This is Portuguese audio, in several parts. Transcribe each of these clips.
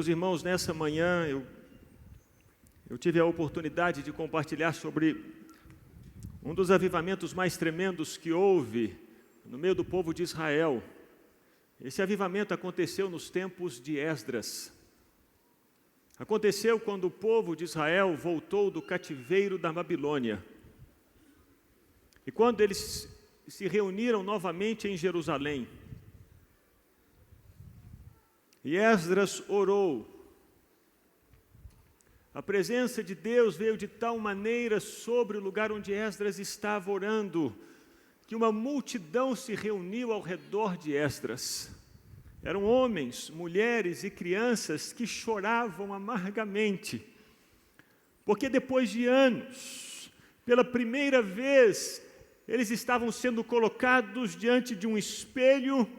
Meus irmãos, nessa manhã eu tive a oportunidade de compartilhar sobre um dos avivamentos mais tremendos que houve no meio do povo de Israel. Esse avivamento aconteceu nos tempos de Esdras. Aconteceu quando o povo de Israel voltou do cativeiro da Babilônia. E quando eles se reuniram novamente em Jerusalém. E Esdras orou. A presença de Deus veio de tal maneira sobre o lugar onde Esdras estava orando, que uma multidão se reuniu ao redor de Esdras. Eram homens, mulheres e crianças que choravam amargamente, porque depois de anos, pela primeira vez, eles estavam sendo colocados diante de um espelho,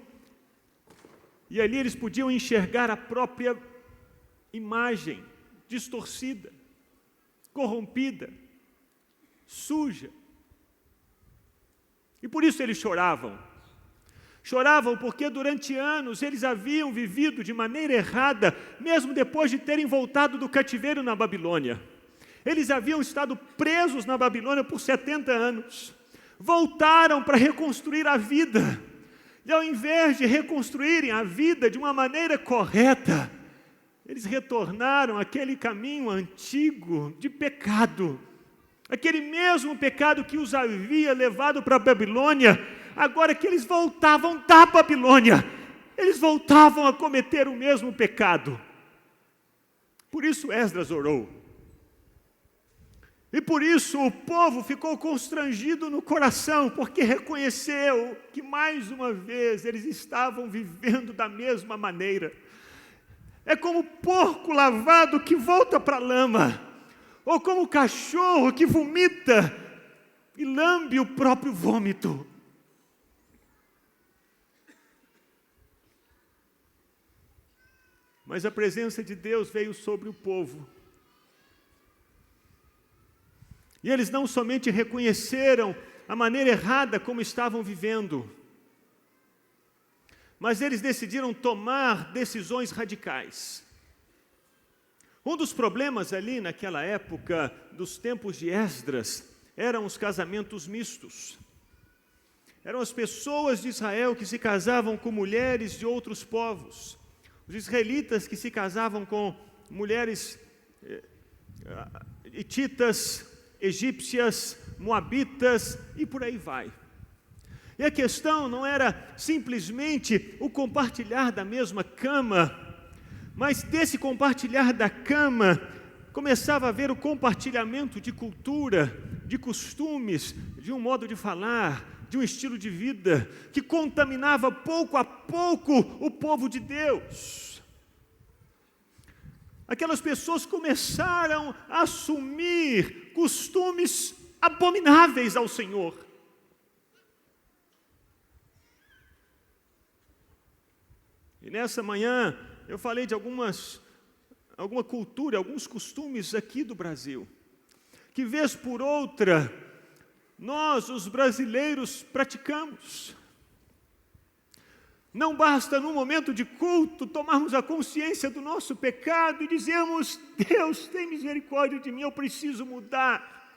e ali eles podiam enxergar a própria imagem, distorcida, corrompida, suja. E por isso eles choravam. Choravam porque durante anos eles haviam vivido de maneira errada, mesmo depois de terem voltado do cativeiro na Babilônia. Eles haviam estado presos na Babilônia por 70 anos. Voltaram para reconstruir a vida. E ao invés de reconstruírem a vida de uma maneira correta, eles retornaram àquele caminho antigo de pecado. Aquele mesmo pecado que os havia levado para a Babilônia, agora que eles voltavam da Babilônia, eles voltavam a cometer o mesmo pecado. Por isso Esdras orou. E por isso o povo ficou constrangido no coração, porque reconheceu que mais uma vez eles estavam vivendo da mesma maneira. É como porco lavado que volta para a lama, ou como cachorro que vomita e lambe o próprio vômito. Mas a presença de Deus veio sobre o povo. E eles não somente reconheceram a maneira errada como estavam vivendo, mas eles decidiram tomar decisões radicais. Um dos problemas ali naquela época, dos tempos de Esdras, eram os casamentos mistos. Eram as pessoas de Israel que se casavam com mulheres de outros povos. Os israelitas que se casavam com mulheres hititas, egípcias, moabitas e por aí vai. E a questão não era simplesmente o compartilhar da mesma cama, mas desse compartilhar da cama, começava a haver o compartilhamento de cultura, de costumes, de um modo de falar, de um estilo de vida, que contaminava pouco a pouco o povo de Deus. Aquelas pessoas começaram a assumir costumes abomináveis ao Senhor. E nessa manhã eu falei de alguma cultura, alguns costumes aqui do Brasil, que vez por outra, nós, os brasileiros, praticamos. Não basta, num momento de culto, tomarmos a consciência do nosso pecado e dizermos: Deus, tem misericórdia de mim, eu preciso mudar.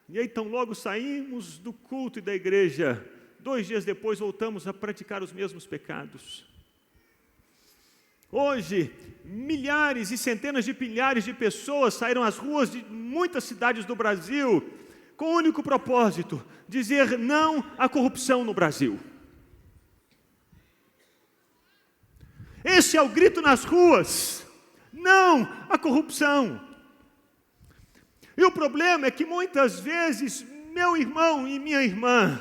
E aí, tão logo saímos do culto e da igreja, 2 dias depois voltamos a praticar os mesmos pecados. Hoje, milhares e centenas de milhares de pessoas saíram às ruas de muitas cidades do Brasil com o único propósito: dizer não à corrupção no Brasil. Esse é o grito nas ruas: não à corrupção. E o problema é que muitas vezes, meu irmão e minha irmã,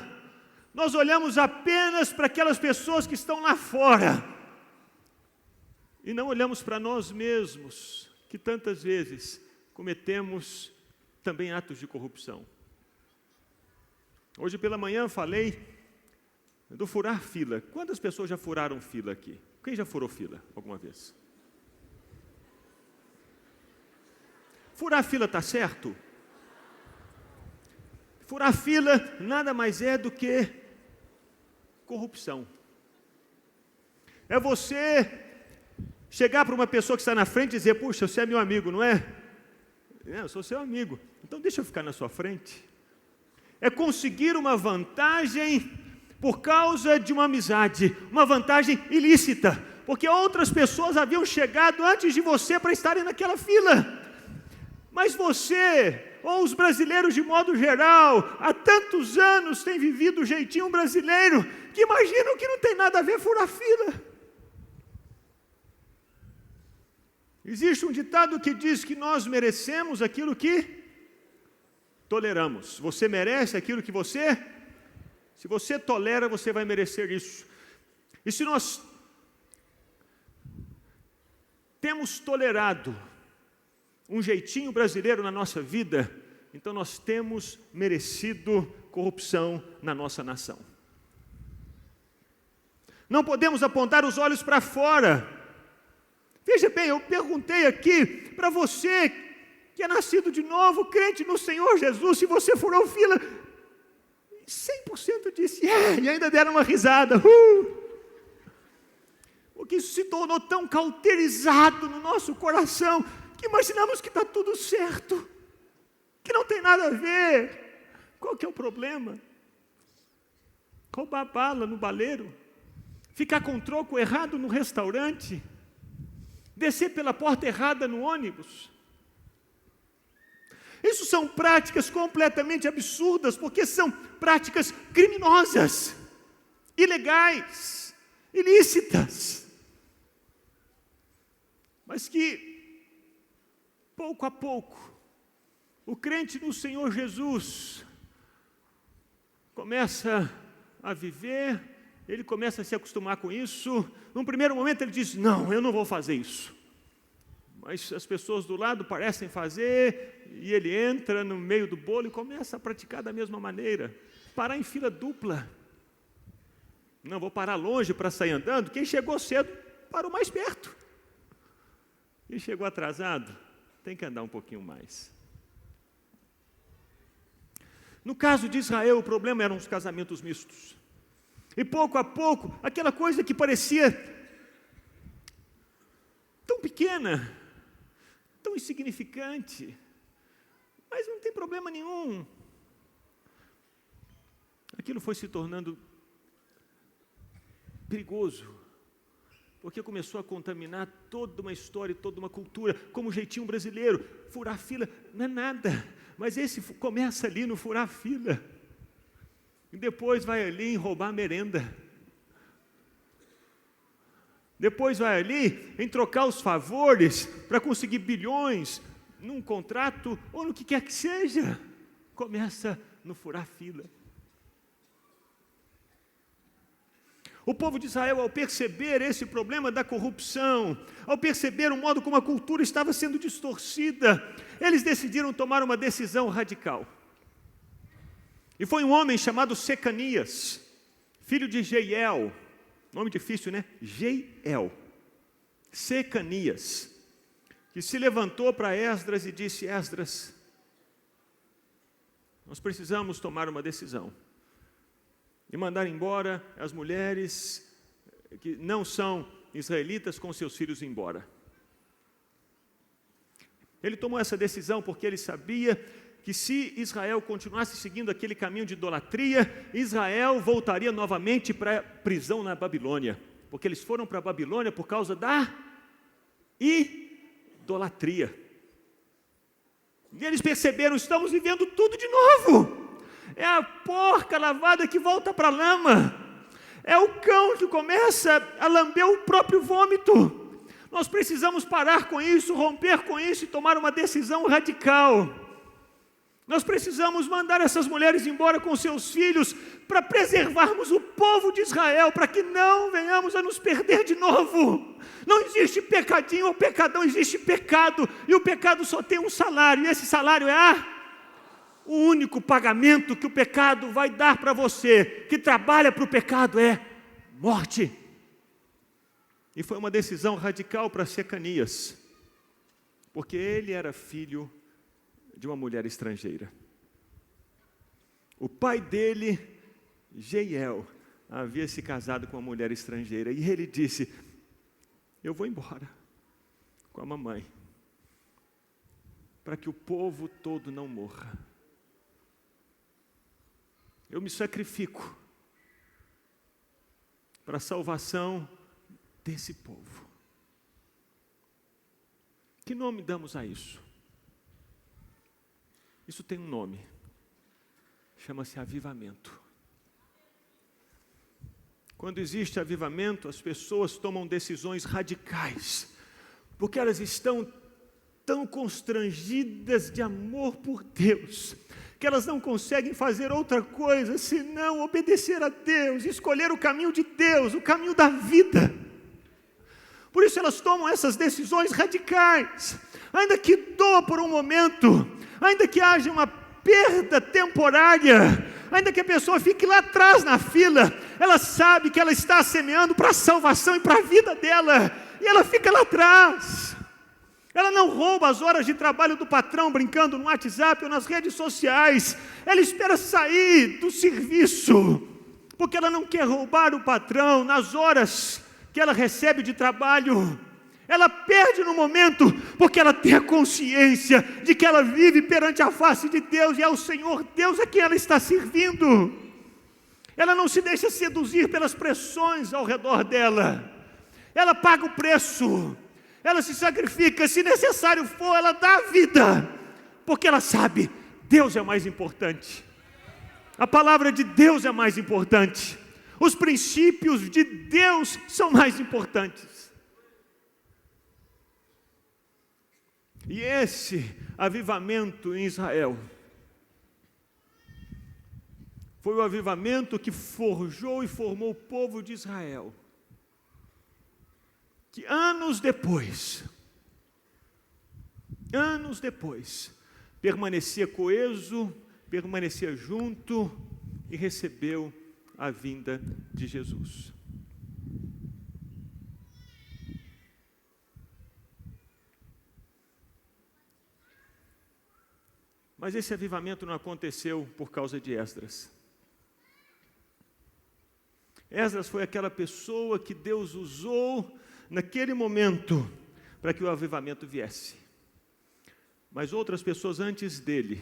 nós olhamos apenas para aquelas pessoas que estão lá fora e não olhamos para nós mesmos, que tantas vezes cometemos também atos de corrupção. Hoje pela manhã falei do furar fila. Quantas pessoas já furaram fila aqui? Quem já furou fila alguma vez? Furar fila está certo? Furar fila nada mais é do que corrupção. É você Chegar para uma pessoa que está na frente e dizer: puxa, você é meu amigo, não é? Eu sou seu amigo, então deixa eu ficar na sua frente. É conseguir uma vantagem por causa de uma amizade, uma vantagem ilícita, porque outras pessoas haviam chegado antes de você para estarem naquela fila. Mas você, ou os brasileiros de modo geral, há tantos anos têm vivido o jeitinho brasileiro, que imaginam que não tem nada a ver furar fila. Existe um ditado que diz que nós merecemos aquilo que toleramos. Você merece aquilo que se você tolera, você vai merecer isso. E se nós temos tolerado um jeitinho brasileiro na nossa vida, então nós temos merecido corrupção na nossa nação. Não podemos apontar os olhos para fora. Veja bem, eu perguntei aqui para você que é nascido de novo, crente no Senhor Jesus, se você furou fila, 100% disse, e ainda deram uma risada. Porque isso se tornou tão cauterizado no nosso coração, que imaginamos que está tudo certo, que não tem nada a ver. Qual que é o problema? Roubar bala no baleiro, ficar com troco errado no restaurante, descer pela porta errada no ônibus. Isso são práticas completamente absurdas, porque são práticas criminosas, ilegais, ilícitas, mas que, pouco a pouco, o crente no Senhor Jesus começa a viver, ele começa a se acostumar com isso. Num primeiro momento ele diz, não, eu não vou fazer isso. Mas as pessoas do lado parecem fazer, e ele entra no meio do bolo e começa a praticar da mesma maneira. Parar em fila dupla. Não, vou parar longe para sair andando. Quem chegou cedo, parou mais perto. Quem chegou atrasado, tem que andar um pouquinho mais. No caso de Israel, o problema eram os casamentos mistos. E pouco a pouco, aquela coisa que parecia tão pequena, tão insignificante, mas não tem problema nenhum. Aquilo foi se tornando perigoso, porque começou a contaminar toda uma história, toda uma cultura, como o jeitinho brasileiro. Furar fila não é nada, mas esse começa ali no furar fila, e depois vai ali em roubar merenda. Depois vai ali em trocar os favores para conseguir bilhões num contrato ou no que quer que seja. Começa no furar fila. O povo de Israel, ao perceber esse problema da corrupção, ao perceber o modo como a cultura estava sendo distorcida, eles decidiram tomar uma decisão radical. E foi um homem chamado Secanias, filho de Jeiel. Nome difícil, né? Jeiel. Secanias, que se levantou para Esdras e disse, Esdras, nós precisamos tomar uma decisão e mandar embora as mulheres que não são israelitas com seus filhos embora. Ele tomou essa decisão porque ele sabia que se Israel continuasse seguindo aquele caminho de idolatria, Israel voltaria novamente para a prisão na Babilônia, porque eles foram para a Babilônia por causa da idolatria. E eles perceberam, estamos vivendo tudo de novo. É a porca lavada que volta para a lama. É o cão que começa a lamber o próprio vômito. Nós precisamos parar com isso, romper com isso e tomar uma decisão radical. Nós precisamos mandar essas mulheres embora com seus filhos para preservarmos o povo de Israel, para que não venhamos a nos perder de novo. Não existe pecadinho ou pecadão, existe pecado. E o pecado só tem um salário, e esse salário é o único pagamento que o pecado vai dar para você, que trabalha para o pecado, é morte. E foi uma decisão radical para Secanias, porque ele era filho de uma mulher estrangeira. O pai dele, Jeiel, havia se casado com uma mulher estrangeira, e ele disse, eu vou embora. com a mamãe, para que o povo todo não morra. Eu me sacrifico para a salvação desse povo. Que nome damos a isso? Isso tem um nome. Chama-se avivamento. Quando existe avivamento, as pessoas tomam decisões radicais, porque elas estão tão constrangidas de amor por Deus, que elas não conseguem fazer outra coisa senão obedecer a Deus, escolher o caminho de Deus, o caminho da vida. Por isso elas tomam essas decisões radicais, ainda que doa por um momento, ainda que haja uma perda temporária, ainda que a pessoa fique lá atrás na fila, ela sabe que ela está semeando para a salvação e para a vida dela, e ela fica lá atrás. Ela não rouba as horas de trabalho do patrão brincando no WhatsApp ou nas redes sociais. Ela espera sair do serviço, porque ela não quer roubar o patrão nas horas que ela recebe de trabalho. Ela perde no momento, porque ela tem a consciência de que ela vive perante a face de Deus, e é o Senhor Deus a quem ela está servindo. Ela não se deixa seduzir pelas pressões ao redor dela. Ela paga o preço. Ela se sacrifica, se necessário for, ela dá a vida, porque ela sabe, Deus é mais importante, a palavra de Deus é mais importante, os princípios de Deus são mais importantes. E esse avivamento em Israel foi o avivamento que forjou e formou o povo de Israel, que anos depois, permanecia coeso, permanecia junto e recebeu a vinda de Jesus. Mas esse avivamento não aconteceu por causa de Esdras. Esdras foi aquela pessoa que Deus usou naquele momento para que o avivamento viesse. Mas outras pessoas antes dele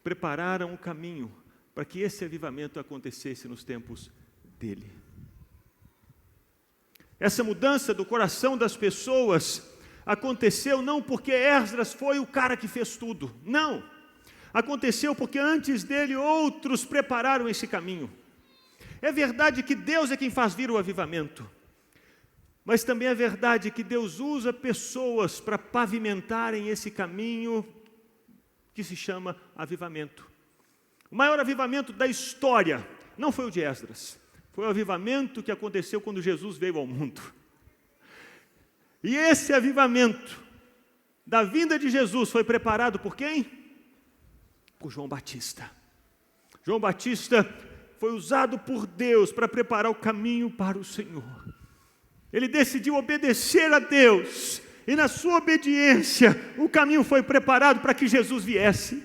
prepararam o caminho para que esse avivamento acontecesse nos tempos dele. Essa mudança do coração das pessoas aconteceu não porque Esdras foi o cara que fez tudo, não. Aconteceu porque antes dele outros prepararam esse caminho. É verdade que Deus é quem faz vir o avivamento, mas também é verdade que Deus usa pessoas para pavimentarem esse caminho que se chama avivamento. O maior avivamento da história não foi o de Esdras, foi o avivamento que aconteceu quando Jesus veio ao mundo. E esse avivamento da vinda de Jesus foi preparado por quem? Por João Batista. João Batista foi usado por Deus para preparar o caminho para o Senhor. Ele decidiu obedecer a Deus, e na sua obediência, o caminho foi preparado para que Jesus viesse.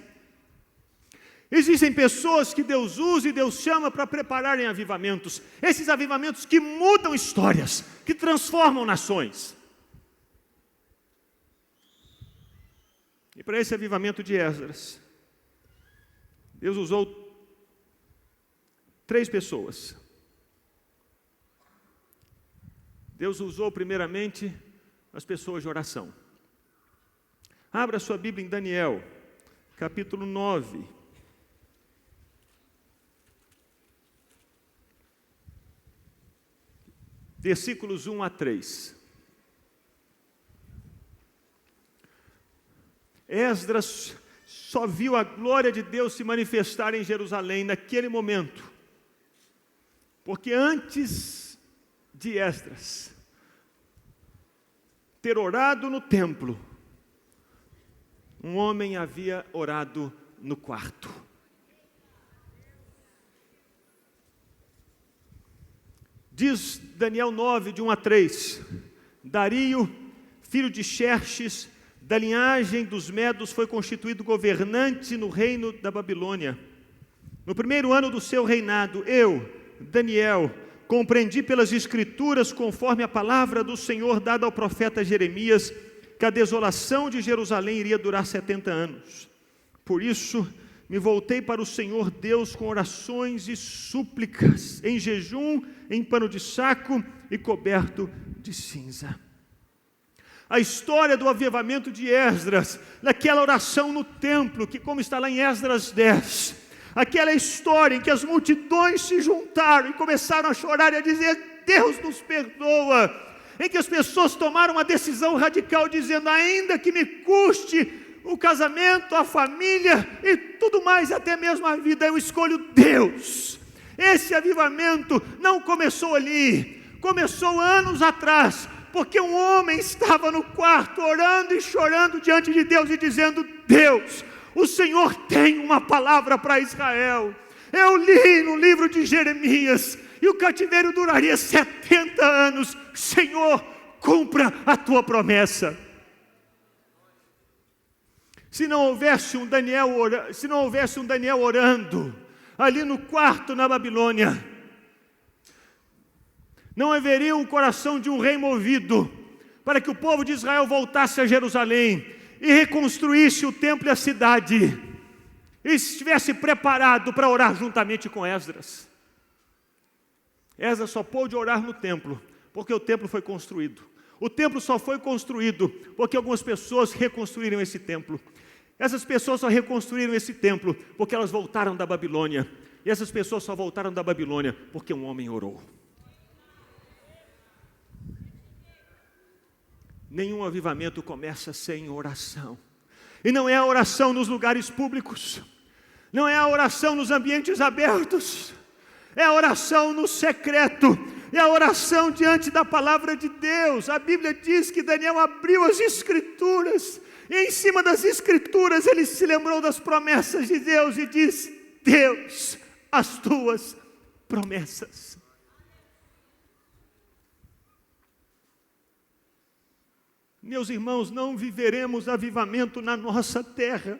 Existem pessoas que Deus usa e Deus chama para prepararem avivamentos, esses avivamentos que mudam histórias, que transformam nações. E para esse avivamento de Esdras, Deus usou 3 pessoas. Deus usou primeiramente as pessoas de oração. Abra sua Bíblia em Daniel, capítulo 9. Versículos 1 a 3. Esdras só viu a glória de Deus se manifestar em Jerusalém naquele momento, porque antes de Esdras ter orado no templo, um homem havia orado no quarto. Diz Daniel 9, de 1 a 3, Dario, filho de Xerxes, da linhagem dos Medos, foi constituído governante no reino da Babilônia. No primeiro ano do seu reinado, eu, Daniel, compreendi pelas Escrituras, conforme a palavra do Senhor dada ao profeta Jeremias, que a desolação de Jerusalém iria durar 70 anos. Por isso, me voltei para o Senhor Deus com orações e súplicas, em jejum, em pano de saco e coberto de cinza. A história do avivamento de Esdras, naquela oração no templo, que como está lá em Esdras 10, aquela história em que as multidões se juntaram e começaram a chorar e a dizer: Deus nos perdoa, em que as pessoas tomaram uma decisão radical, dizendo: ainda que me custe o casamento, a família e tudo mais, até mesmo a vida, eu escolho Deus. Esse avivamento não começou ali, começou anos atrás, porque um homem estava no quarto orando e chorando diante de Deus e dizendo: Deus, o Senhor tem uma palavra para Israel. Eu li no livro de Jeremias, e o cativeiro duraria 70 anos. Senhor, cumpra a tua promessa. Se não houvesse um Daniel orando ali no quarto na Babilônia, não haveria um coração de um rei movido para que o povo de Israel voltasse a Jerusalém e reconstruísse o templo e a cidade, e estivesse preparado para orar juntamente com Esdras. Esdras só pôde orar no templo, porque o templo foi construído. O templo só foi construído porque algumas pessoas reconstruíram esse templo. Essas pessoas só reconstruíram esse templo porque elas voltaram da Babilônia. E essas pessoas só voltaram da Babilônia porque um homem orou. Nenhum avivamento começa sem oração. E não é a oração nos lugares públicos, não é a oração nos ambientes abertos, é a oração no secreto, é a oração diante da palavra de Deus. A Bíblia diz que Daniel abriu as Escrituras, e em cima das Escrituras ele se lembrou das promessas de Deus e disse: Deus, as tuas promessas. Meus irmãos, não viveremos avivamento na nossa terra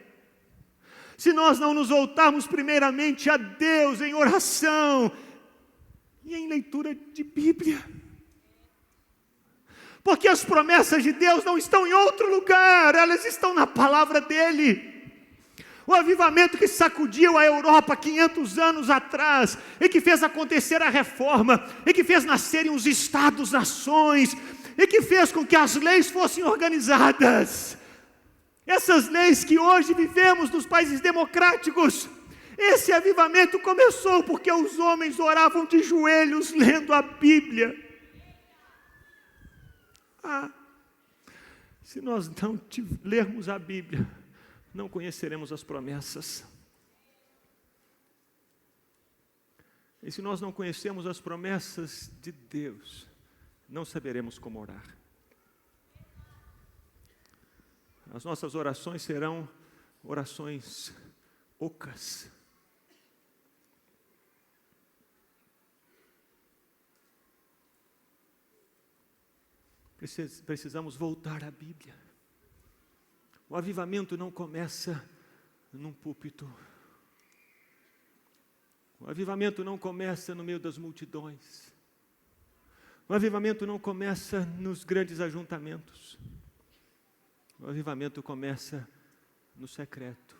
se nós não nos voltarmos primeiramente a Deus em oração e em leitura de Bíblia. Porque as promessas de Deus não estão em outro lugar, elas estão na palavra dEle. O avivamento que sacudiu a Europa 500 anos atrás, e que fez acontecer a reforma, e que fez nascerem os estados-nações, e que fez com que as leis fossem organizadas. Essas leis que hoje vivemos nos países democráticos, esse avivamento começou porque os homens oravam de joelhos lendo a Bíblia. Se nós não lermos a Bíblia, não conheceremos as promessas. E se nós não conhecemos as promessas de Deus, não saberemos como orar. As nossas orações serão orações ocas. Precisamos voltar à Bíblia. O avivamento não começa num púlpito. O avivamento não começa no meio das multidões. O avivamento não começa nos grandes ajuntamentos. O avivamento começa no secreto,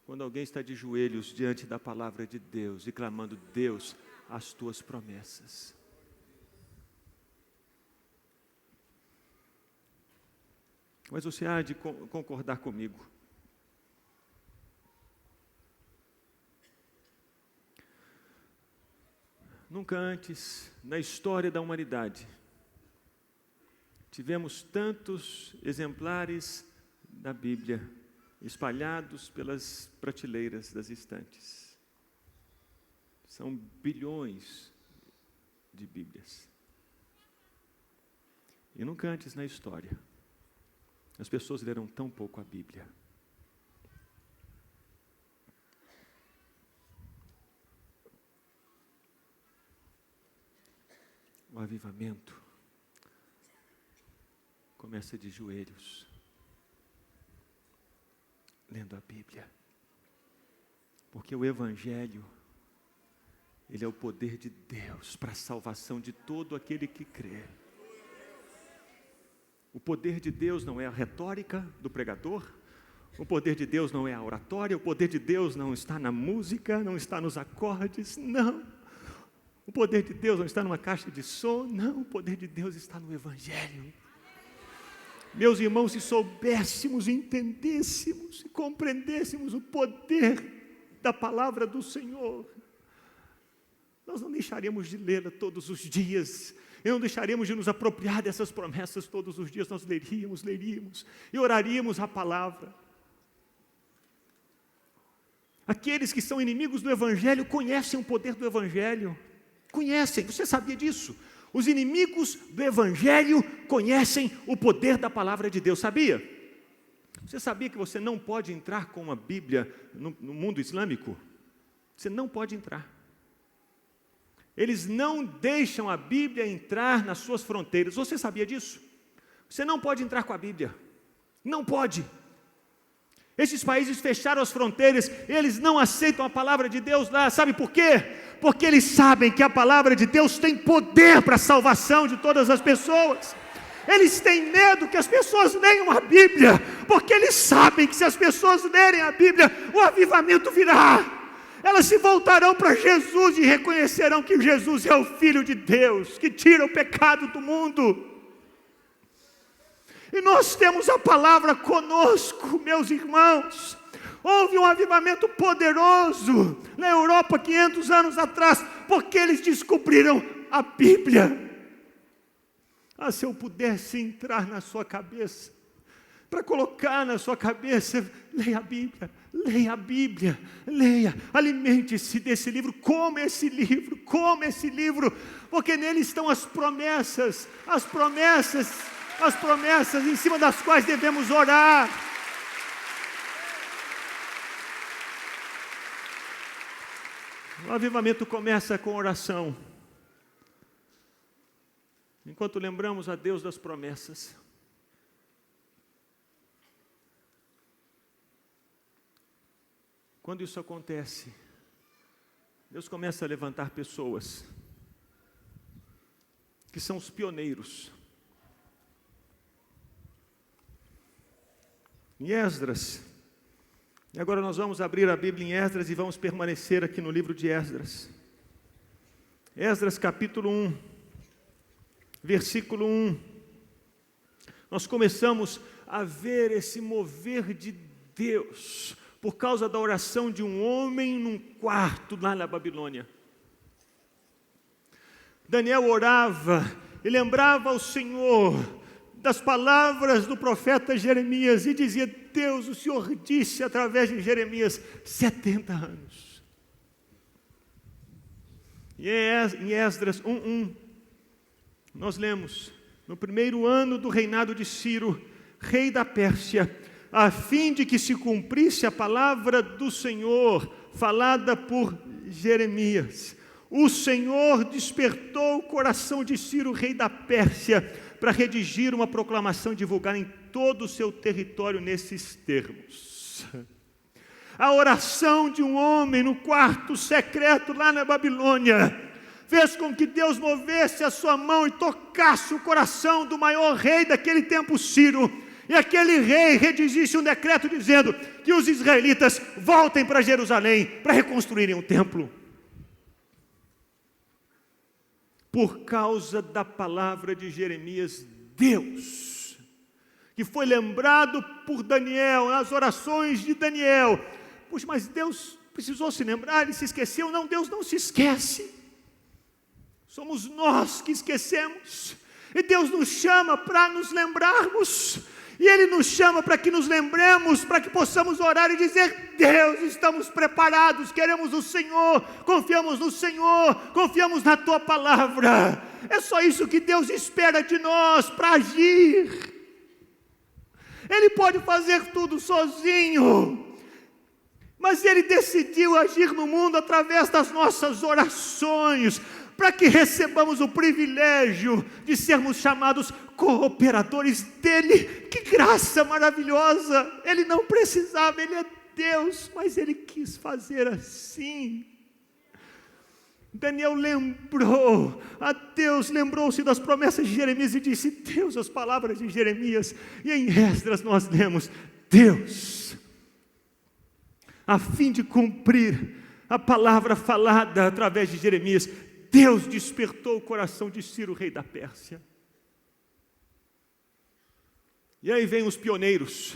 quando alguém está de joelhos diante da palavra de Deus e clamando: Deus, as tuas promessas. Mas você há de concordar comigo. Nunca antes na história da humanidade tivemos tantos exemplares da Bíblia espalhados pelas prateleiras das estantes. São bilhões de Bíblias. E nunca antes na história as pessoas leram tão pouco a Bíblia. O avivamento começa de joelhos, lendo a Bíblia. Porque o Evangelho, Ele é o poder de Deus para a salvação de todo aquele que crê. O poder de Deus não é a retórica do pregador, o poder de Deus não é a oratória, o poder de Deus não está na música, não está nos acordes, não. O poder de Deus não está numa caixa de som, não. O poder de Deus está no Evangelho. Meus irmãos, se soubéssemos, entendêssemos e compreendêssemos o poder da palavra do Senhor, nós não deixaríamos de lê-la todos os dias, e não deixaríamos de nos apropriar dessas promessas todos os dias. Nós leríamos e oraríamos a palavra. Aqueles que são inimigos do Evangelho conhecem o poder do Evangelho, conhecem, você sabia disso? Os inimigos do Evangelho conhecem o poder da palavra de Deus, sabia? Você sabia que você não pode entrar com uma Bíblia no mundo islâmico? Você não pode entrar. Eles não deixam a Bíblia entrar nas suas fronteiras. Você sabia disso? Você não pode entrar com a Bíblia. Não pode. Esses países fecharam as fronteiras, eles não aceitam a palavra de Deus lá. Sabe por quê? Porque eles sabem que a palavra de Deus tem poder para a salvação de todas as pessoas. Eles têm medo que as pessoas leiam a Bíblia, porque eles sabem que se as pessoas lerem a Bíblia, o avivamento virá. Elas se voltarão para Jesus e reconhecerão que Jesus é o Filho de Deus, que tira o pecado do mundo. E nós temos a palavra conosco, meus irmãos. Houve um avivamento poderoso na Europa 500 anos atrás, porque eles descobriram a Bíblia. Se eu pudesse entrar na sua cabeça, para colocar na sua cabeça, leia a Bíblia, leia, alimente-se desse livro, come esse livro, porque nele estão as promessas em cima das quais devemos orar. O avivamento começa com oração. Enquanto lembramos a Deus das promessas. Quando isso acontece, Deus começa a levantar pessoas que são os pioneiros. Em Esdras, e agora nós vamos abrir a Bíblia em Esdras e vamos permanecer aqui no livro de Esdras. Esdras capítulo 1, versículo 1. Nós começamos a ver esse mover de Deus por causa da oração de um homem num quarto lá na Babilônia. Daniel orava e lembrava ao Senhor das palavras do profeta Jeremias e dizia: Deus, o Senhor disse através de Jeremias, 70 anos. E em Esdras 1:1, nós lemos: no primeiro ano do reinado de Ciro, rei da Pérsia, a fim de que se cumprisse a palavra do Senhor, falada por Jeremias, o Senhor despertou o coração de Ciro, rei da Pérsia, para redigir uma proclamação e divulgar em todo o seu território nesses termos. A oração de um homem no quarto secreto lá na Babilônia fez com que Deus movesse a sua mão e tocasse o coração do maior rei daquele tempo, Ciro, e aquele rei redigisse um decreto dizendo que os israelitas voltem para Jerusalém para reconstruírem o templo. Por causa da palavra de Jeremias, Deus, que foi lembrado por Daniel, nas orações de Daniel. Puxa, mas Deus precisou se lembrar, ele se esqueceu? Não, Deus não se esquece. Somos nós que esquecemos. E Deus nos chama para nos lembrarmos. E Ele nos chama para que nos lembremos, para que possamos orar e dizer: Deus, estamos preparados, queremos o Senhor, confiamos no Senhor, confiamos na Tua palavra. É só isso que Deus espera de nós, para agir. Ele pode fazer tudo sozinho, mas Ele decidiu agir no mundo através das nossas orações, para que recebamos o privilégio de sermos chamados cooperadores dEle. Que graça maravilhosa! Ele não precisava, Ele é Deus, mas Ele quis fazer assim. Daniel lembrou, a Deus lembrou-se das promessas de Jeremias e disse: Deus, as palavras de Jeremias. E em Esdras nós lemos: Deus, a fim de cumprir a palavra falada através de Jeremias, Deus despertou o coração de Ciro, rei da Pérsia. E aí vem os pioneiros.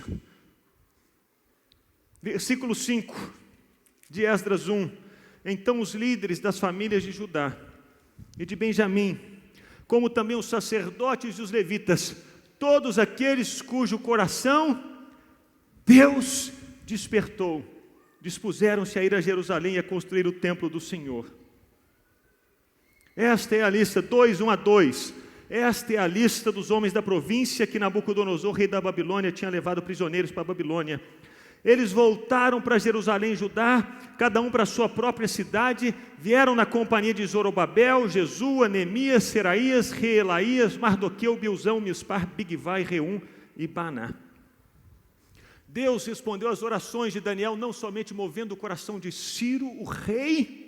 Versículo 5 de Esdras 1. Então os líderes das famílias de Judá e de Benjamim, como também os sacerdotes e os levitas, todos aqueles cujo coração Deus despertou, dispuseram-se a ir a Jerusalém e a construir o templo do Senhor. Esta é a lista, 2:1-2. Esta é a lista dos homens da província que Nabucodonosor, rei da Babilônia, tinha levado prisioneiros para a Babilônia. Eles voltaram para Jerusalém, Judá, cada um para a sua própria cidade, vieram na companhia de Zorobabel, Jesua, Neemias, Seraías, Reelaías, Mardoqueu, Bilzão, Mispar, Bigvai, Reum e Baná. Deus respondeu às orações de Daniel, não somente movendo o coração de Ciro, o rei,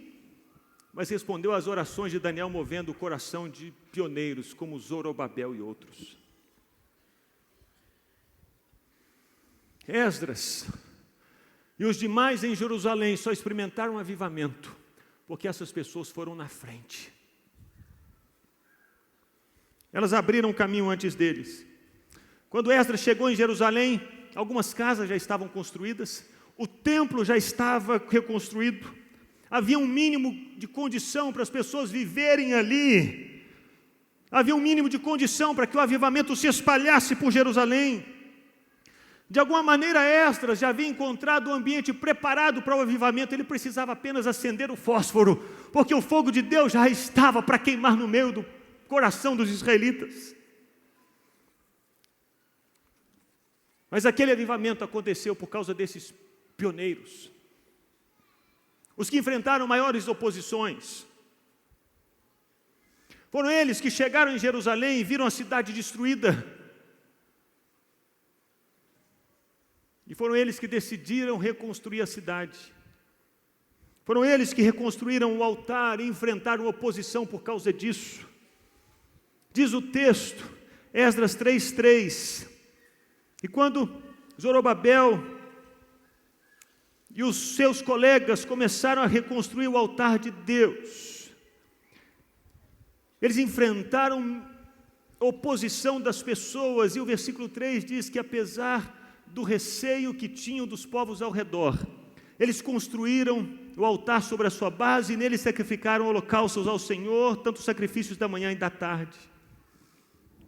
mas respondeu às orações de Daniel movendo o coração de pioneiros como Zorobabel e outros. Esdras e os demais em Jerusalém só experimentaram um avivamento, porque essas pessoas foram na frente. Elas abriram o caminho antes deles. Quando Esdras chegou em Jerusalém, algumas casas já estavam construídas, o templo já estava reconstruído, havia um mínimo de condição para as pessoas viverem ali, havia um mínimo de condição para que o avivamento se espalhasse por Jerusalém. De alguma maneira, Esdras já havia encontrado o ambiente preparado para o avivamento, ele precisava apenas acender o fósforo, porque o fogo de Deus já estava para queimar no meio do coração dos israelitas. Mas aquele avivamento aconteceu por causa desses pioneiros, os que enfrentaram maiores oposições. Foram eles que chegaram em Jerusalém e viram a cidade destruída. E foram eles que decidiram reconstruir a cidade. Foram eles que reconstruíram o altar e enfrentaram oposição por causa disso. Diz o texto, Esdras 3:3, e quando Zorobabel e os seus colegas começaram a reconstruir o altar de Deus, eles enfrentaram oposição das pessoas, e o versículo 3 diz que apesar do receio que tinham dos povos ao redor, eles construíram o altar sobre a sua base, e nele sacrificaram holocaustos ao Senhor, tanto sacrifícios da manhã e da tarde.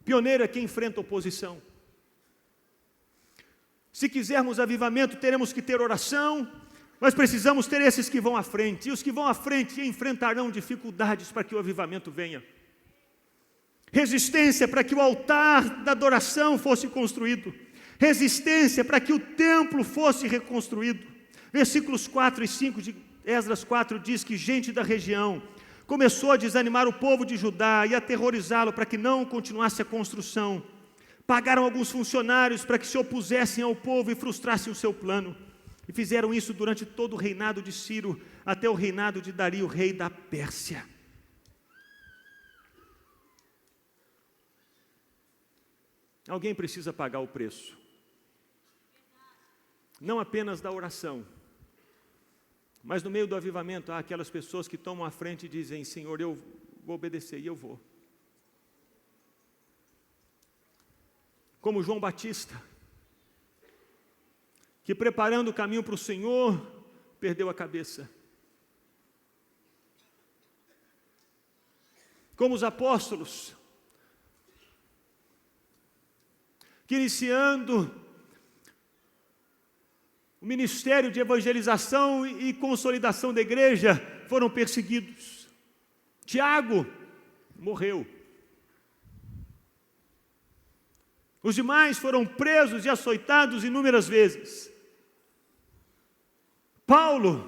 Pioneiro é quem enfrenta oposição. Se quisermos avivamento, teremos que ter oração, mas precisamos ter esses que vão à frente, e os que vão à frente enfrentarão dificuldades para que o avivamento venha. Resistência para que o altar da adoração fosse construído, resistência para que o templo fosse reconstruído. Versículos 4 e 5 de Esdras 4 diz que gente da região começou a desanimar o povo de Judá e aterrorizá-lo para que não continuasse a construção. Pagaram alguns funcionários para que se opusessem ao povo e frustrassem o seu plano. E fizeram isso durante todo o reinado de Ciro, até o reinado de Dario, rei da Pérsia. Alguém precisa pagar o preço. Não apenas da oração, mas no meio do avivamento há aquelas pessoas que tomam a frente e dizem: Senhor, eu vou obedecer, e eu vou. Como João Batista, que preparando o caminho para o Senhor, perdeu a cabeça. Como os apóstolos, que iniciando o ministério de evangelização e consolidação da igreja, foram perseguidos. Tiago morreu. Os demais foram presos e açoitados inúmeras vezes. Paulo,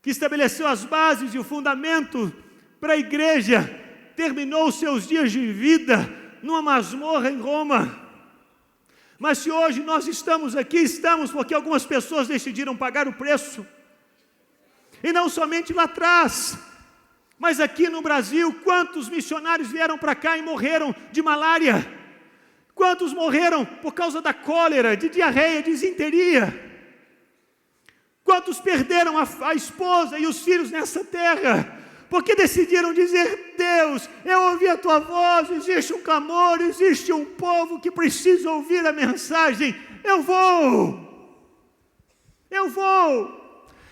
que estabeleceu as bases e o fundamento para a igreja, terminou seus dias de vida numa masmorra em Roma. Mas se hoje nós estamos aqui, estamos porque algumas pessoas decidiram pagar o preço. E não somente lá atrás, Mas aqui no Brasil, quantos missionários vieram para cá e morreram de malária? Quantos morreram por causa da cólera, de diarreia, de disenteria? Quantos perderam a esposa e os filhos nessa terra? Porque decidiram dizer: Deus, eu ouvi a tua voz, existe um clamor, existe um povo que precisa ouvir a mensagem, eu vou.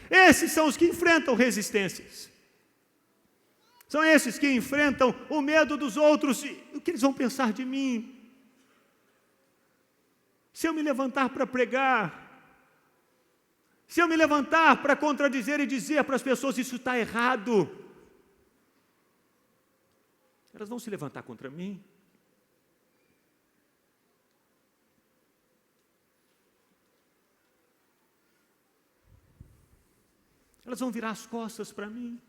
Esses são os que enfrentam resistências. São esses que enfrentam o medo dos outros. O que eles vão pensar de mim? Se eu me levantar para pregar, se eu me levantar para contradizer e dizer para as pessoas: isso está errado, elas vão se levantar contra mim. Elas vão virar as costas para mim.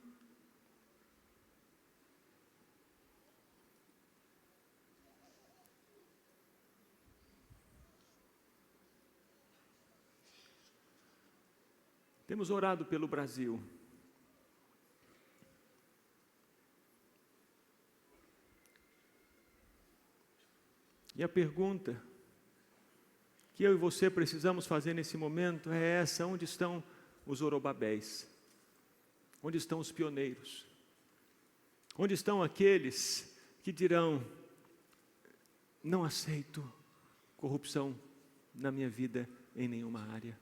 Temos orado pelo Brasil. E a pergunta que eu e você precisamos fazer nesse momento é essa: onde estão os Zorobabéis? Onde estão os pioneiros? Onde estão aqueles que dirão: não aceito corrupção na minha vida em nenhuma área?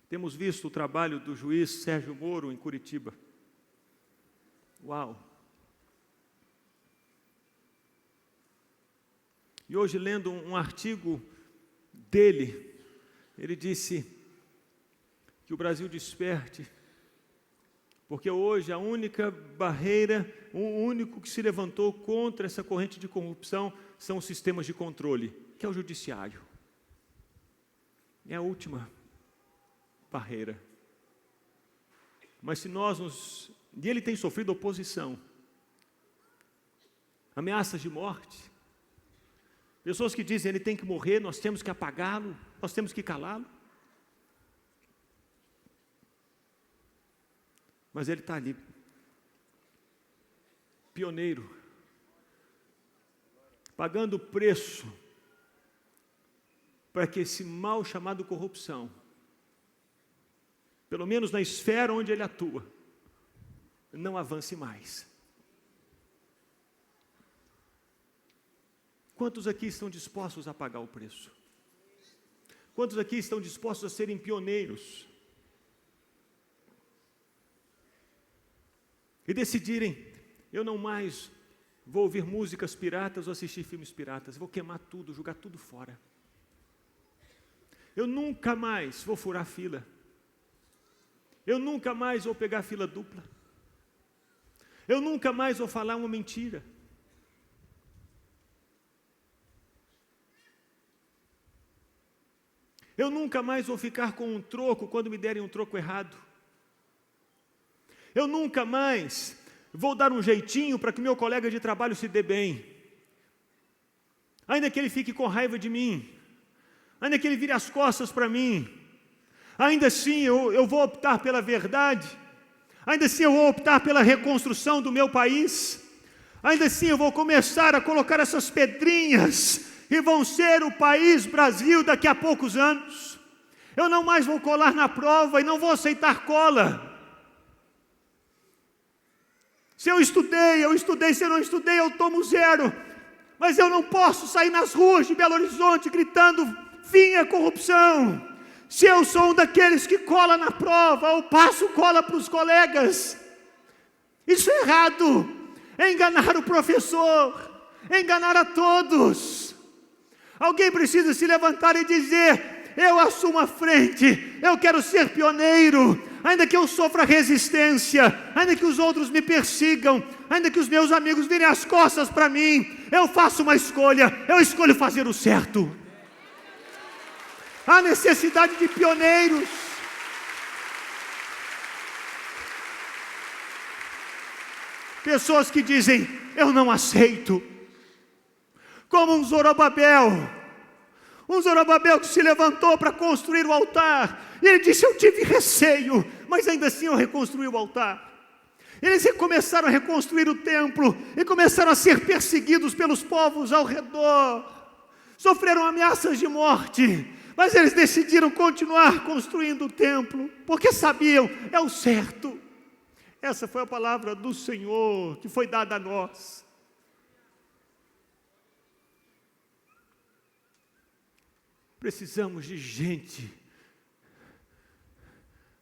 Temos visto o trabalho do juiz Sérgio Moro em Curitiba. Uau! E hoje, lendo um artigo dele, ele disse que o Brasil desperte, porque hoje a única barreira, o único que se levantou contra essa corrente de corrupção são os sistemas de controle, que é o judiciário. É a última barreira. Mas se e ele tem sofrido oposição, ameaças de morte, pessoas que dizem: ele tem que morrer, nós temos que apagá-lo, nós temos que calá-lo. Mas ele está ali, pioneiro, pagando o preço para que esse mal chamado corrupção, pelo menos na esfera onde ele atua, não avance mais. Quantos aqui estão dispostos a pagar o preço? Quantos aqui estão dispostos a serem pioneiros? E decidirem: eu não mais vou ouvir músicas piratas ou assistir filmes piratas, vou queimar tudo, jogar tudo fora. Eu nunca mais vou furar fila. Eu nunca mais vou pegar fila dupla. Eu nunca mais vou falar uma mentira. Eu nunca mais vou ficar com um troco quando me derem um troco errado. Eu nunca mais vou dar um jeitinho para que meu colega de trabalho se dê bem, ainda que ele fique com raiva de mim, ainda que ele vire as costas para mim. Ainda assim eu vou optar pela verdade, ainda assim eu vou optar pela reconstrução do meu país, ainda assim eu vou começar a colocar essas pedrinhas e vão ser o país Brasil daqui a poucos anos. Eu não mais vou colar na prova e não vou aceitar cola. Se eu estudei, se eu não estudei, eu tomo 0. Mas eu não posso sair nas ruas de Belo Horizonte gritando: fim à corrupção. Se eu sou um daqueles que cola na prova ou passo cola para os colegas, isso é errado. É enganar o professor, é enganar a todos. Alguém precisa se levantar e dizer: eu assumo a frente, eu quero ser pioneiro, ainda que eu sofra resistência, ainda que os outros me persigam, ainda que os meus amigos virem as costas para mim, eu faço uma escolha, eu escolho fazer o certo. Há necessidade de pioneiros. Pessoas que dizem: eu não aceito. Como um Zorobabel que se levantou para construir o altar, E ele disse: eu tive receio, mas ainda assim eu reconstruí o altar. Eles começaram a reconstruir o templo e começaram a ser perseguidos pelos povos ao redor. Sofreram ameaças de morte, mas eles decidiram continuar construindo o templo, porque sabiam, é o certo. Essa foi a palavra do Senhor que foi dada a nós. Precisamos de gente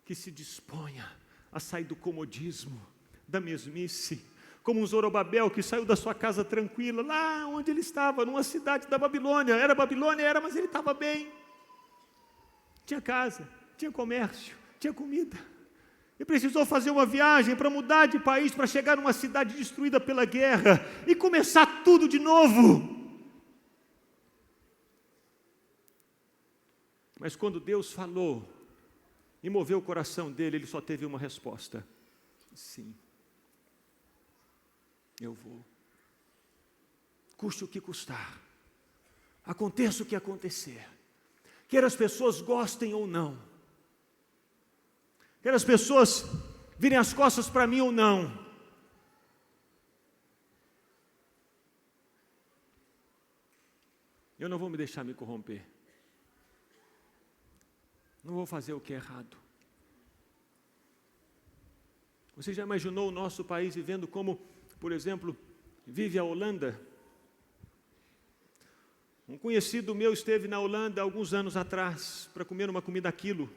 que se disponha a sair do comodismo, da mesmice, como um Zorobabel que saiu da sua casa tranquila, lá onde ele estava, numa cidade da Babilônia. Era Babilônia, mas ele estava bem. Tinha casa, tinha comércio, tinha comida. E precisou fazer uma viagem para mudar de país, para chegar numa cidade destruída pela guerra e começar tudo de novo. Mas quando Deus falou e moveu o coração dele, ele só teve uma resposta: sim, eu vou. Custe o que custar, aconteça o que acontecer, quer as pessoas gostem ou não, quer as pessoas virem as costas para mim ou não, eu não vou me deixar me corromper. Não vou fazer o que é errado. Você já imaginou o nosso país vivendo como, por exemplo, vive a Holanda? Um conhecido meu esteve na Holanda alguns anos atrás para comer uma comida a quilo.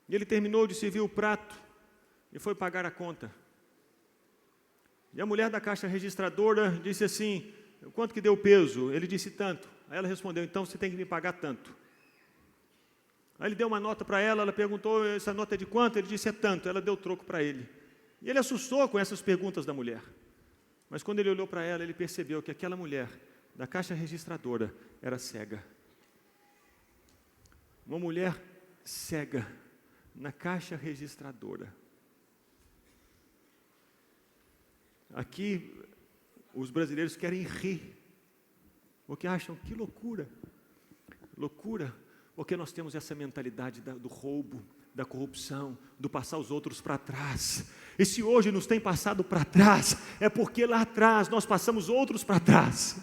E ele terminou de servir o prato e foi pagar a conta. E a mulher da caixa registradora disse assim: quanto que deu o peso? Ele disse: tanto. Aí ela respondeu: então você tem que me pagar tanto. Aí ele deu uma nota para ela, ela perguntou: essa nota é de quanto? Ele disse: é tanto. Ela deu o troco para ele. E ele assustou com essas perguntas da mulher. Mas quando ele olhou para ela, ele percebeu que aquela mulher da caixa registradora era cega. Uma mulher cega na caixa registradora. Aqui, os brasileiros querem rir, porque acham que loucura, porque nós temos essa mentalidade do roubo, da corrupção, do passar os outros para trás. E se hoje nos tem passado para trás, é porque lá atrás nós passamos outros para trás.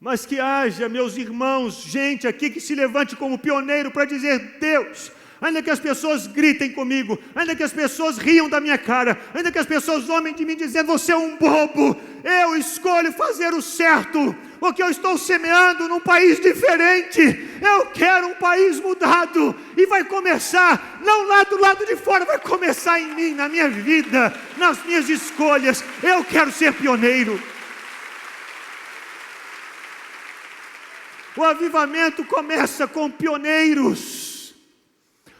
Mas que haja, meus irmãos, gente aqui que se levante como pioneiro para dizer: Deus, ainda que as pessoas gritem comigo, ainda que as pessoas riam da minha cara, ainda que as pessoas zombem de mim dizendo: você é um bobo, eu escolho fazer o certo, porque eu estou semeando num país diferente. Eu quero um país mudado, e vai começar, não lá do lado de fora, vai começar em mim, na minha vida, nas minhas escolhas. Eu quero ser pioneiro. O avivamento começa com pioneiros.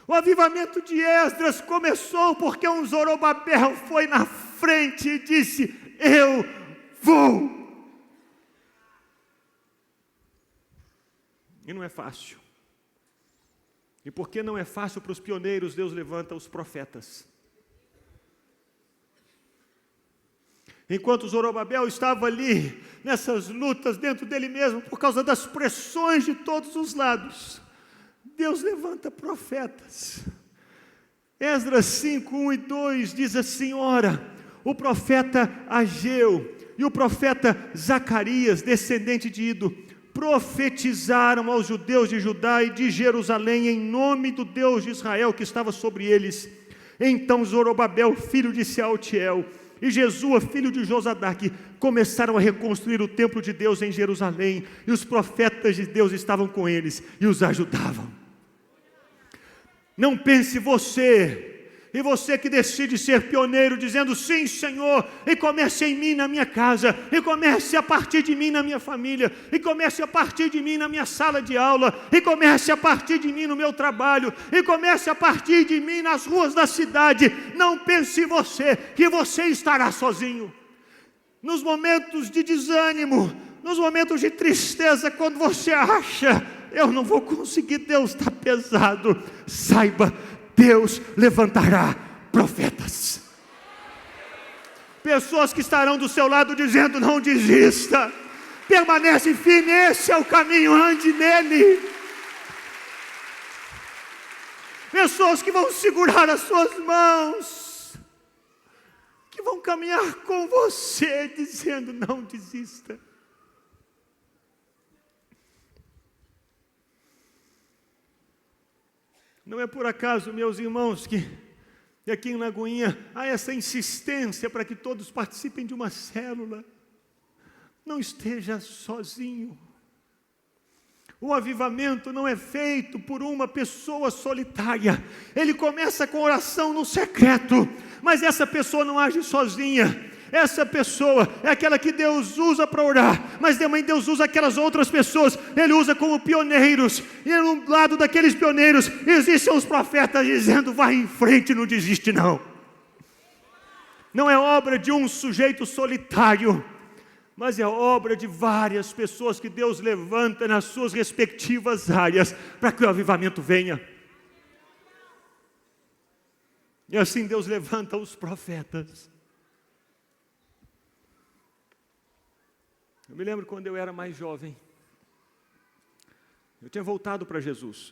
O avivamento de Esdras começou porque um Zorobabel foi na frente e disse: eu vou. E não é fácil. E porque não é fácil para os pioneiros, Deus levanta os profetas. Enquanto Zorobabel estava ali, nessas lutas dentro dele mesmo, por causa das pressões de todos os lados, Deus levanta profetas. Esdras 5, 1 e 2 diz assim: ora, o profeta Ageu e o profeta Zacarias, descendente de Ido, profetizaram aos judeus de Judá e de Jerusalém em nome do Deus de Israel que estava sobre eles. Então Zorobabel, filho de Sealtiel, e Jesua, filho de Josadaque, começaram a reconstruir o templo de Deus em Jerusalém, e os profetas de Deus estavam com eles e os ajudavam. Não pense e você que decide ser pioneiro, dizendo: sim, Senhor, e comece em mim, na minha casa, e comece a partir de mim na minha família, e comece a partir de mim na minha sala de aula, e comece a partir de mim no meu trabalho, e comece a partir de mim nas ruas da cidade. Não pense que você estará sozinho. Nos momentos de desânimo, nos momentos de tristeza, quando você acha: eu não vou conseguir, Deus está pesado, saiba, Deus levantará profetas. Pessoas que estarão do seu lado dizendo: não desista, permanece firme, esse é o caminho, ande nele. Pessoas que vão segurar as suas mãos, que vão caminhar com você, dizendo: não desista. Não é por acaso, meus irmãos, que aqui em Lagoinha há essa insistência para que todos participem de uma célula. Não esteja sozinho. O avivamento não é feito por uma pessoa solitária. Ele começa com oração no secreto, mas essa pessoa não age sozinha. Essa pessoa é aquela que Deus usa para orar, mas também Deus usa aquelas outras pessoas, Ele usa como pioneiros, e no lado daqueles pioneiros existem os profetas dizendo: vai em frente, não desiste não. Não é obra de um sujeito solitário, mas é obra de várias pessoas que Deus levanta nas suas respectivas áreas, para que o avivamento venha. E assim Deus levanta os profetas. Eu me lembro quando eu era mais jovem, eu tinha voltado para Jesus.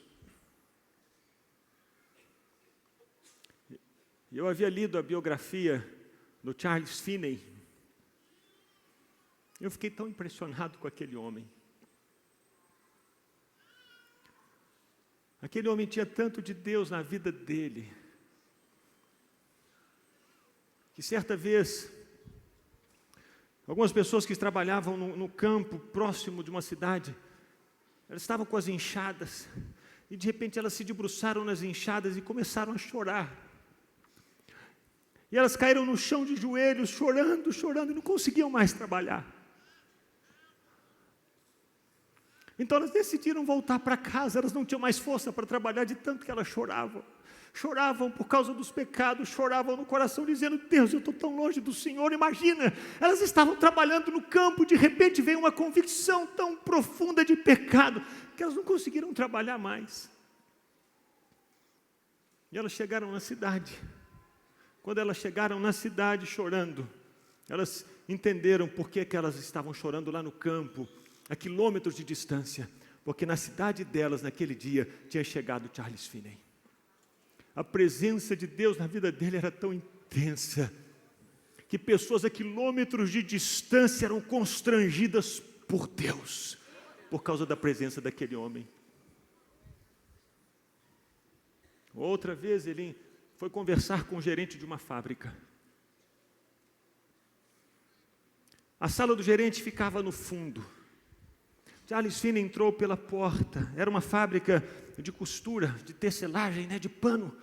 Eu havia lido a biografia do Charles Finney. Eu fiquei tão impressionado com aquele homem. Aquele homem tinha tanto de Deus na vida dele, que certa vez, algumas pessoas que trabalhavam no campo, próximo de uma cidade, elas estavam com as enxadas, e de repente elas se debruçaram nas enxadas e começaram a chorar. E elas caíram no chão de joelhos, chorando, chorando, e não conseguiam mais trabalhar. Então elas decidiram voltar para casa, elas não tinham mais força para trabalhar de tanto que elas choravam. Choravam por causa dos pecados, choravam no coração dizendo: Deus, eu estou tão longe do Senhor. Imagina, elas estavam trabalhando no campo, de repente veio uma convicção tão profunda de pecado, que elas não conseguiram trabalhar mais. E elas chegaram na cidade. Quando elas chegaram na cidade chorando, elas entenderam por que elas estavam chorando lá no campo, a quilômetros de distância, porque na cidade delas, naquele dia, tinha chegado Charles Finney. A presença de Deus na vida dele era tão intensa, que pessoas a quilômetros de distância eram constrangidas por Deus, por causa da presença daquele homem. Outra vez ele foi conversar com o gerente de uma fábrica. A sala do gerente ficava no fundo. Charles Finney entrou pela porta. Era uma fábrica de costura, de tecelagem, de pano.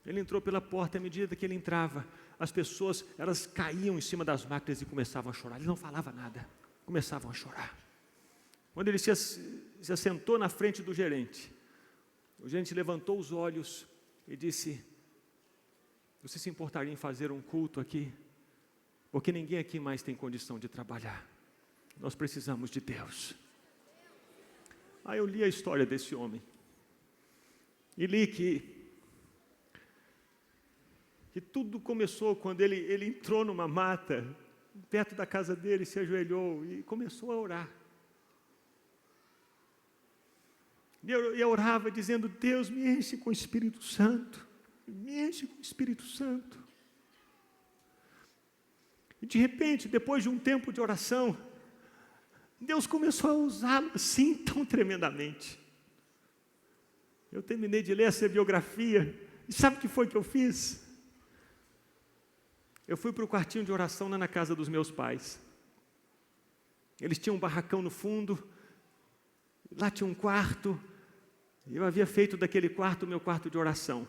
Ele entrou pela porta, e à medida que ele entrava, as pessoas, elas caíam em cima das máquinas e começavam a chorar. Ele não falava nada, começavam a chorar. Quando ele se assentou na frente do gerente, o gerente levantou os olhos e disse: você se importaria em fazer um culto aqui? Porque ninguém aqui mais tem condição de trabalhar. Nós precisamos de Deus. Aí eu li a história desse homem. E li que tudo começou quando ele entrou numa mata, perto da casa dele, se ajoelhou e começou a orar. E eu orava dizendo: Deus, me enche com o Espírito Santo, me enche com o Espírito Santo. E de repente, depois de um tempo de oração, Deus começou a usá-lo assim tão tremendamente. Eu terminei de ler essa biografia, e sabe o que foi que eu fiz? Eu fui para o quartinho de oração lá na casa dos meus pais. Eles tinham um barracão no fundo, lá tinha um quarto, e eu havia feito daquele quarto o meu quarto de oração.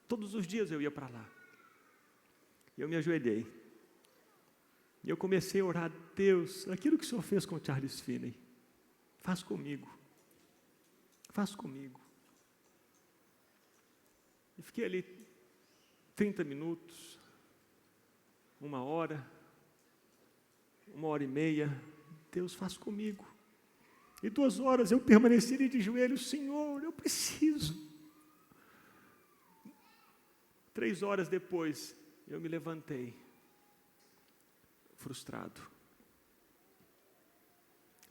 Todos os dias eu ia para lá. Eu me ajoelhei. E eu comecei a orar: Deus, aquilo que o Senhor fez com o Charles Finney, faz comigo. Faz comigo. E fiquei ali 30 minutos, 1 hora, 1h30, Deus, faz comigo. E 2 horas eu permaneci ali de joelhos: Senhor, eu preciso. 3 horas depois, eu me levantei, frustrado.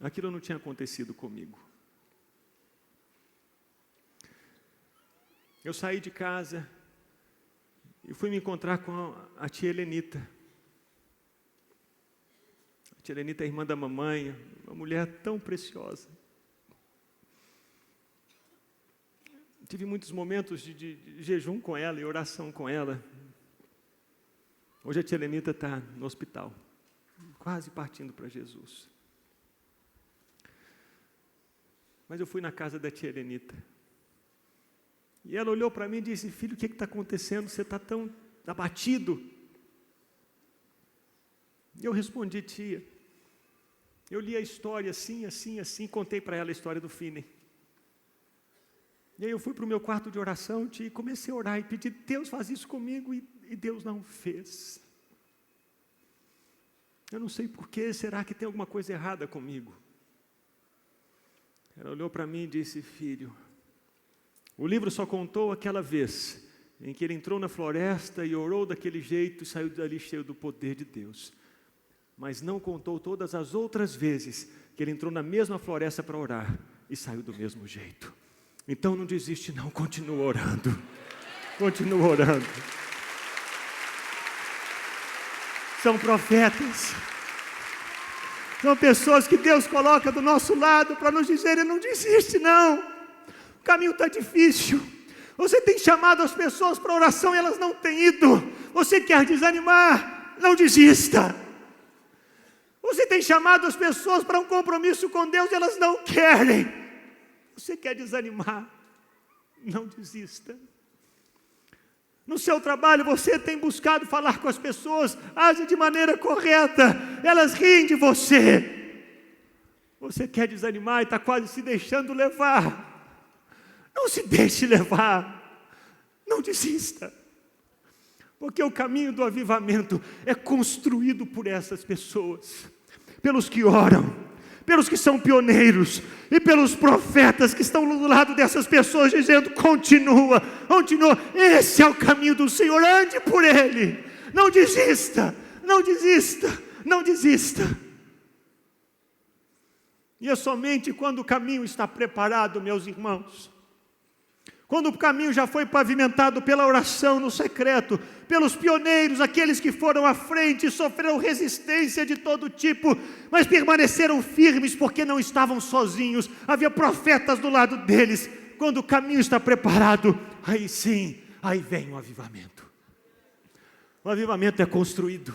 Aquilo não tinha acontecido comigo. Eu saí de casa e fui me encontrar com a tia Helenita. A tia Helenita é irmã da mamãe, uma mulher tão preciosa. Tive muitos momentos de jejum com ela e oração com ela. Hoje a tia Helenita está no hospital, quase partindo para Jesus. Mas eu fui na casa da tia Helenita. E ela olhou para mim e disse: filho, o que está acontecendo? Você está tão abatido. E eu respondi: tia, eu li a história assim, assim, assim, contei para ela a história do Finney. E aí eu fui para o meu quarto de oração, tia, e comecei a orar e pedir: Deus, faz isso comigo, e Deus não fez. Eu não sei porquê, será que tem alguma coisa errada comigo? Ela olhou para mim e disse: filho, o livro só contou aquela vez em que ele entrou na floresta e orou daquele jeito e saiu dali cheio do poder de Deus. Mas não contou todas as outras vezes que ele entrou na mesma floresta para orar e saiu do mesmo jeito. Então não desiste não, continua orando. Continua orando. São profetas. São pessoas que Deus coloca do nosso lado para nos dizerem: não desiste não. O caminho está difícil. Você tem chamado as pessoas para oração e elas não têm ido. Você quer desanimar? Não desista. Você tem chamado as pessoas para um compromisso com Deus e elas não querem. Você quer desanimar? Não desista. No seu trabalho você tem buscado falar com as pessoas, age de maneira correta, elas riem de você. Você quer desanimar e está quase se deixando levar. Não se deixe levar, não desista, porque o caminho do avivamento é construído por essas pessoas, pelos que oram, pelos que são pioneiros e pelos profetas que estão do lado dessas pessoas dizendo: continua, continua, esse é o caminho do Senhor, ande por ele, não desista, não desista, não desista. E é somente quando o caminho está preparado, meus irmãos, quando o caminho já foi pavimentado pela oração no secreto, pelos pioneiros, aqueles que foram à frente e sofreram resistência de todo tipo, mas permaneceram firmes porque não estavam sozinhos, havia profetas do lado deles. Quando o caminho está preparado, aí sim, aí vem o avivamento. O avivamento é construído,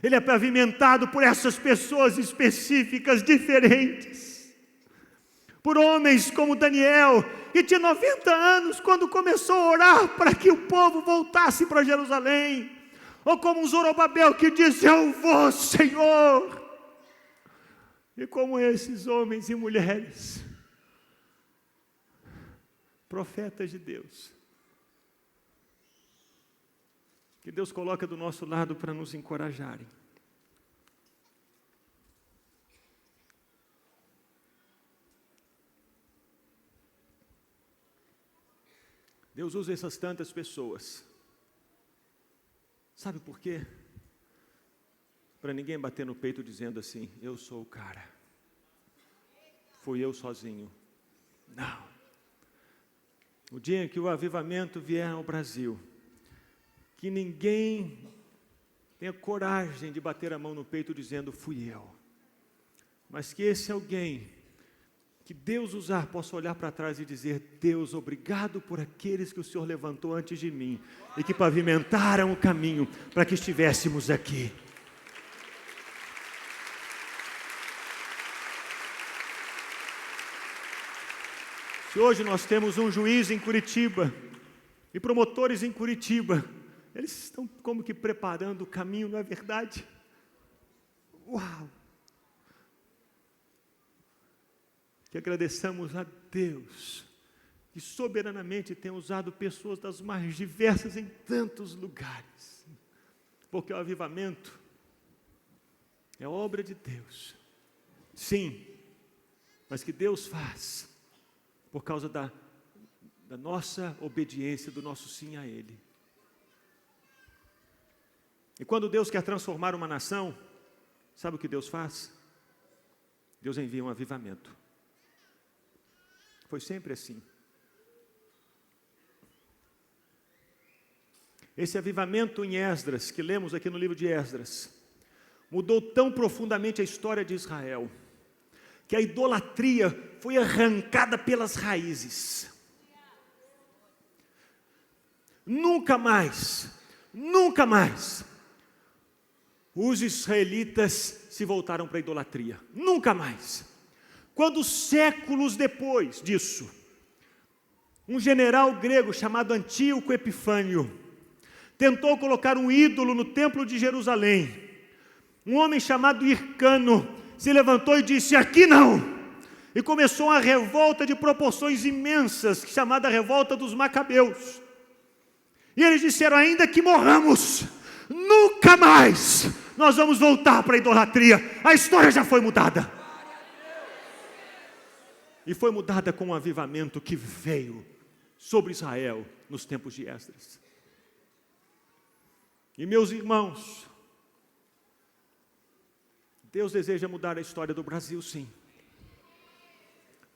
ele é pavimentado por essas pessoas específicas, diferentes. Por homens como Daniel, que tinha 90 anos quando começou a orar para que o povo voltasse para Jerusalém. Ou como Zorobabel, que disse: eu vou, Senhor. E como esses homens e mulheres, profetas de Deus, que Deus coloca do nosso lado para nos encorajarem. Deus usa essas tantas pessoas. Sabe por quê? Para ninguém bater no peito dizendo assim: eu sou o cara, fui eu sozinho. Não. O dia em que o avivamento vier ao Brasil, que ninguém tenha coragem de bater a mão no peito dizendo: fui eu. Mas que esse alguém que Deus usar possa olhar para trás e dizer: Deus, obrigado por aqueles que o Senhor levantou antes de mim e que pavimentaram o caminho para que estivéssemos aqui. Se hoje nós temos um juiz em Curitiba e promotores em Curitiba, eles estão como que preparando o caminho, não é verdade? Uau! Que agradeçamos a Deus, que soberanamente tem usado pessoas das mais diversas em tantos lugares, porque o avivamento é obra de Deus, sim, mas que Deus faz por causa da nossa obediência, do nosso sim a Ele. E quando Deus quer transformar uma nação, sabe o que Deus faz? Deus envia um avivamento. Foi sempre assim. Esse avivamento em Esdras, que lemos aqui no livro de Esdras, mudou tão profundamente a história de Israel, que a idolatria foi arrancada pelas raízes. Nunca mais os israelitas se voltaram para a idolatria. Nunca mais. Quando séculos depois disso, um general grego chamado Antíoco Epifânio tentou colocar um ídolo no templo de Jerusalém, um homem chamado Hircano se levantou e disse: aqui não! E começou uma revolta de proporções imensas, chamada Revolta dos Macabeus. E eles disseram: ainda que morramos, nunca mais nós vamos voltar para a idolatria. A história já foi mudada. E foi mudada com um avivamento que veio sobre Israel nos tempos de Esdras. E meus irmãos, Deus deseja mudar a história do Brasil, sim.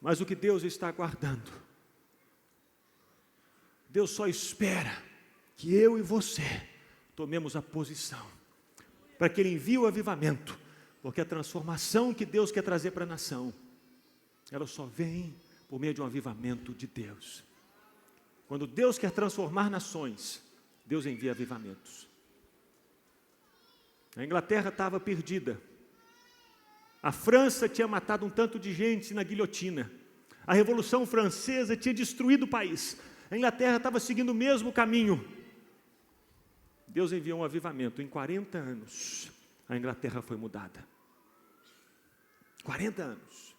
Mas o que Deus está aguardando, Deus só espera que eu e você tomemos a posição para que Ele envie o avivamento, porque a transformação que Deus quer trazer para a nação, ela só vem por meio de um avivamento de Deus. Quando Deus quer transformar nações, Deus envia avivamentos. A Inglaterra estava perdida. A França tinha matado um tanto de gente na guilhotina. A Revolução Francesa tinha destruído o país. A Inglaterra estava seguindo o mesmo caminho. Deus enviou um avivamento. Em 40 anos, a Inglaterra foi mudada. 40 anos.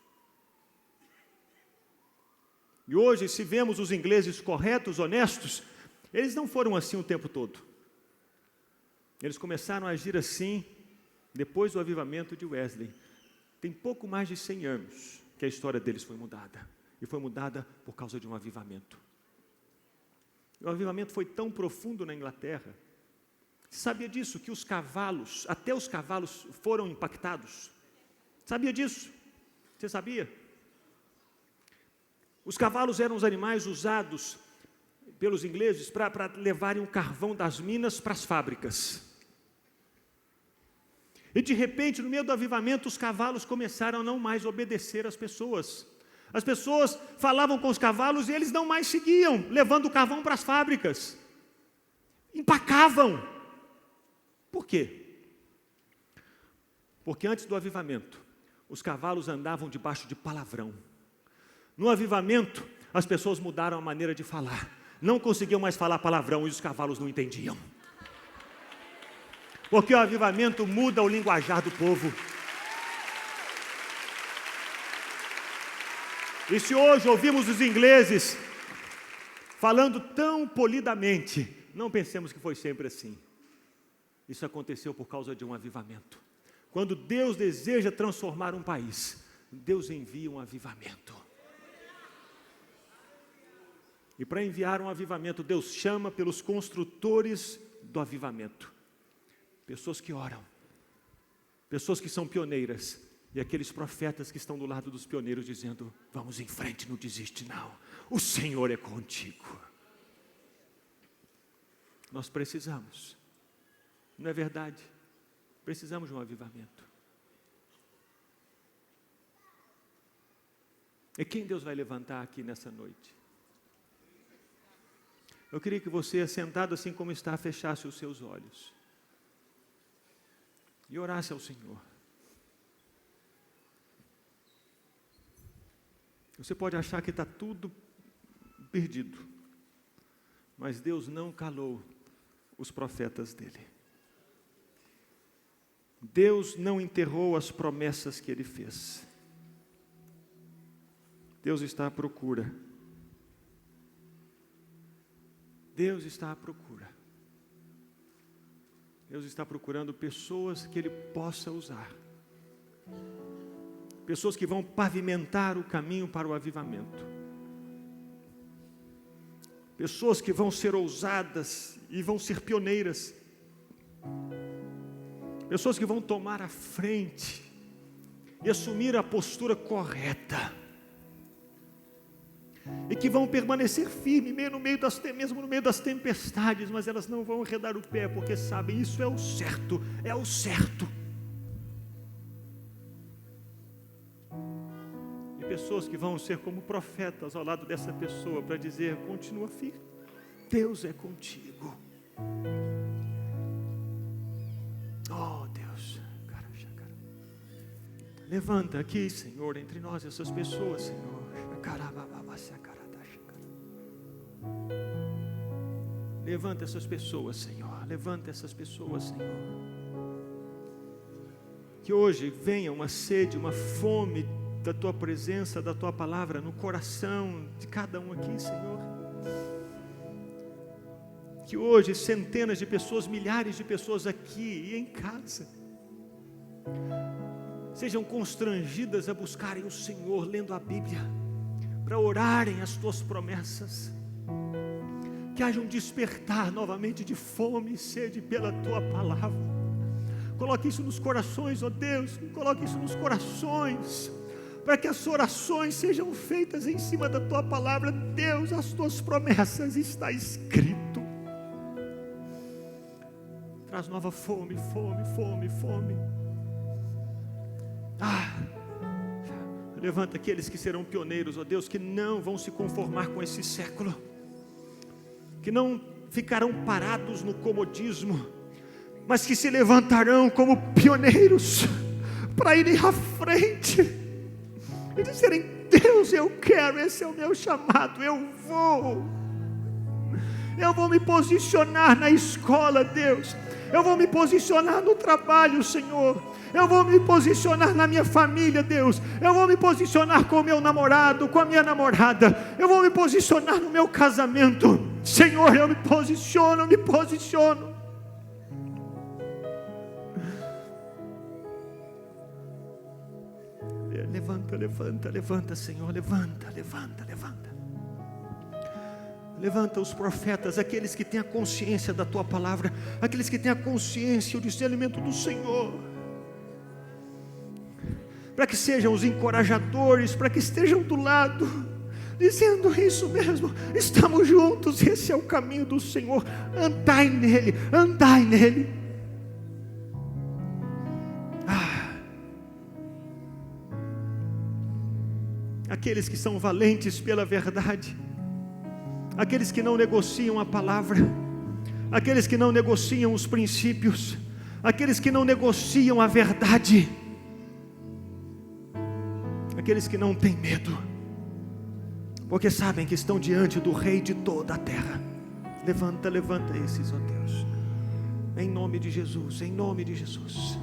E hoje, se vemos os ingleses corretos, honestos, eles não foram assim o tempo todo. Eles começaram a agir assim depois do avivamento de Wesley. Tem pouco mais de 100 anos que a história deles foi mudada. E foi mudada por causa de um avivamento. O avivamento foi tão profundo na Inglaterra. Você sabia disso? Que os cavalos, até os cavalos foram impactados. Sabia disso? Você sabia? Os cavalos eram os animais usados pelos ingleses para levarem o carvão das minas para as fábricas. E de repente, no meio do avivamento, os cavalos começaram a não mais obedecer às pessoas. As pessoas falavam com os cavalos e eles não mais seguiam, levando o carvão para as fábricas. Empacavam. Por quê? Porque antes do avivamento, os cavalos andavam debaixo de palavrão. No avivamento, as pessoas mudaram a maneira de falar. Não conseguiam mais falar palavrão e os cavalos não entendiam. Porque o avivamento muda o linguajar do povo. E se hoje ouvimos os ingleses falando tão polidamente, não pensemos que foi sempre assim. Isso aconteceu por causa de um avivamento. Quando Deus deseja transformar um país, Deus envia um avivamento. E para enviar um avivamento, Deus chama pelos construtores do avivamento. Pessoas que oram, pessoas que são pioneiras, e aqueles profetas que estão do lado dos pioneiros dizendo: vamos em frente, não desiste não, o Senhor é contigo. Nós precisamos, não é verdade? Precisamos de um avivamento. E quem Deus vai levantar aqui nessa noite? Eu queria que você, sentado assim como está, fechasse os seus olhos e orasse ao Senhor. Você pode achar que está tudo perdido, mas Deus não calou os profetas dele. Deus não enterrou as promessas que Ele fez. Deus está à procura. Deus está à procura. Deus está procurando pessoas que Ele possa usar. Pessoas que vão pavimentar o caminho para o avivamento. Pessoas que vão ser ousadas e vão ser pioneiras. Pessoas que vão tomar a frente e assumir a postura correta, e que vão permanecer firmes mesmo no meio das tempestades, mas elas não vão arredar o pé, porque sabem, isso é o certo, é o certo. E pessoas que vão ser como profetas ao lado dessa pessoa, para dizer: continua firme, Deus é contigo. Oh Deus, levanta aqui, Senhor, entre nós essas pessoas, Senhor. Levanta essas pessoas, Senhor. Levanta essas pessoas, Senhor. Que hoje venha uma sede, uma fome da Tua presença, da Tua palavra no coração de cada um aqui, Senhor. Que hoje centenas de pessoas, milhares de pessoas aqui e em casa sejam constrangidas a buscarem o Senhor, lendo a Bíblia, para orarem as Tuas promessas. Que haja um despertar novamente de fome e sede pela Tua palavra. Coloque isso nos corações, ó Deus, coloque isso nos corações, para que as orações sejam feitas em cima da Tua palavra. Deus, as Tuas promessas está escrito. Traz nova fome. Levanta aqueles que serão pioneiros, ó Deus, que não vão se conformar com esse século, que não ficarão parados no comodismo, mas que se levantarão como pioneiros, para irem à frente, e dizerem: Deus, eu quero, esse é o meu chamado, eu vou me posicionar na escola, Deus, eu vou me posicionar no trabalho, Senhor, eu vou me posicionar na minha família, Deus, eu vou me posicionar com o meu namorado, com a minha namorada, eu vou me posicionar no meu casamento, Senhor, eu me posiciono. Levanta, Senhor, levanta. Levanta os profetas, aqueles que têm a consciência da Tua palavra, aqueles que têm a consciência e o discernimento do Senhor, para que sejam os encorajadores, para que estejam do lado, dizendo: isso mesmo, estamos juntos, esse é o caminho do Senhor, andai nele. Aqueles que são valentes pela verdade, aqueles que não negociam a palavra, aqueles que não negociam os princípios, aqueles que não negociam a verdade, aqueles que não têm medo, porque sabem que estão diante do Rei de toda a terra. Levanta esses, ó Deus, em nome de Jesus, em nome de Jesus.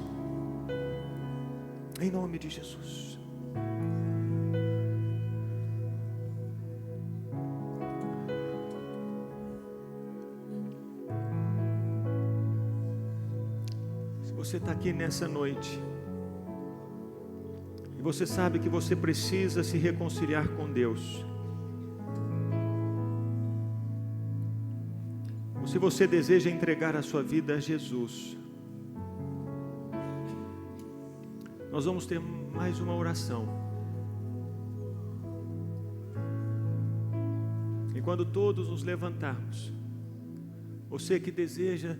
Você está aqui nessa noite e você sabe que você precisa se reconciliar com Deus, ou se você deseja entregar a sua vida a Jesus, nós vamos ter mais uma oração. E quando todos nos levantarmos, você que deseja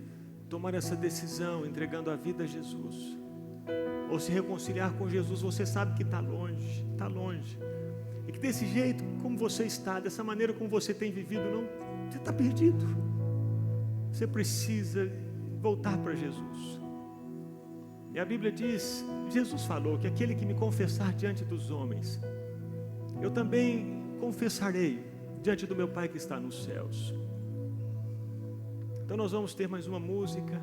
tomar essa decisão, entregando a vida a Jesus, ou se reconciliar com Jesus, você sabe que está longe, e que desse jeito como você está, dessa maneira como você tem vivido, você está perdido, você precisa voltar para Jesus. E a Bíblia diz, Jesus falou que aquele que me confessar diante dos homens, eu também confessarei diante do meu Pai que está nos céus. Então nós vamos ter mais uma música,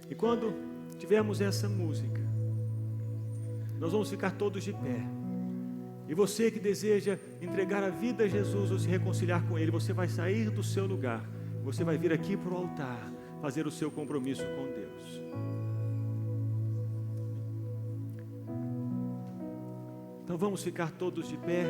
e quando tivermos essa música, nós vamos ficar todos de pé, e você que deseja entregar a vida a Jesus ou se reconciliar com Ele, você vai sair do seu lugar, você vai vir aqui para o altar, fazer o seu compromisso com Deus. Então vamos ficar todos de pé.